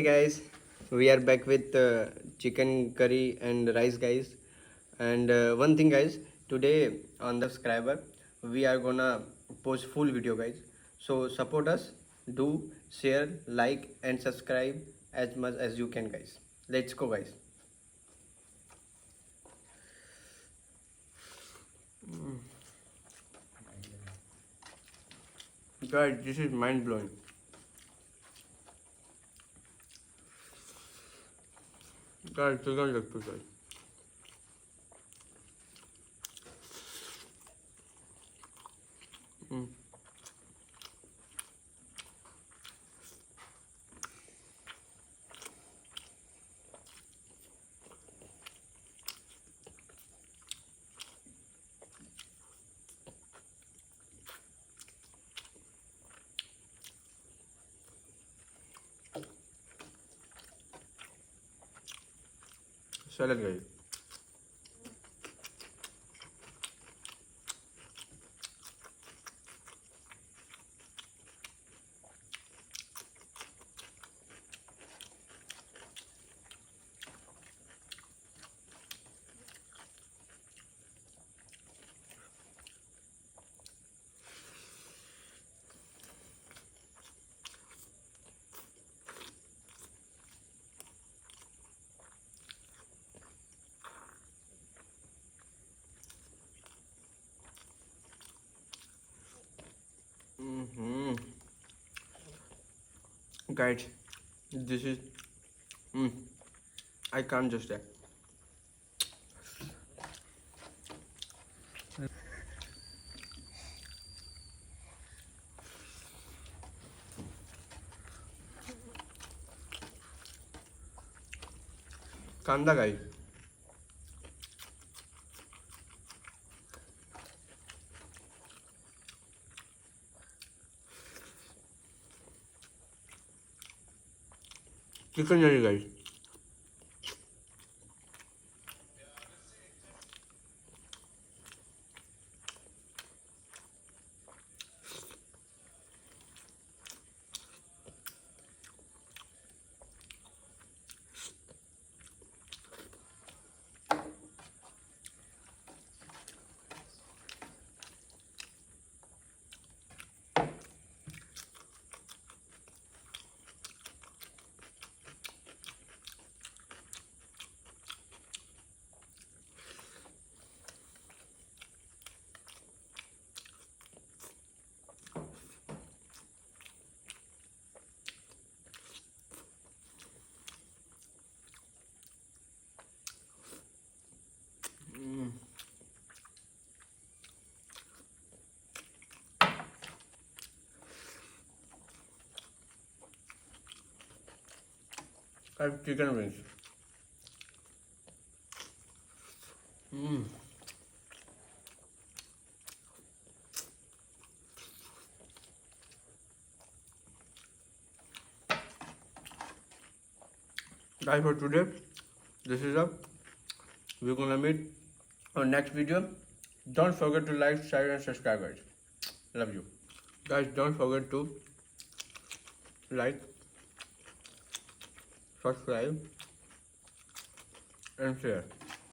Hey guys, we are back with chicken curry and rice guys. And one thing guys, today on the subscriber we are gonna post full video guys. So support us, do share, like and subscribe as much as you can guys. Let's go guys. Guys, this is mind blowing. Guys, ChickenLegPiece guys. Salad guys. Guys, this is I can't just that. Kanda guys. Chicken curry guys. I have chicken wings. Guys, for today, this is up. We're gonna meet on next video. Don't forget to like, share, and subscribe, guys. Love you, guys. Don't forget to like, subscribe, and share.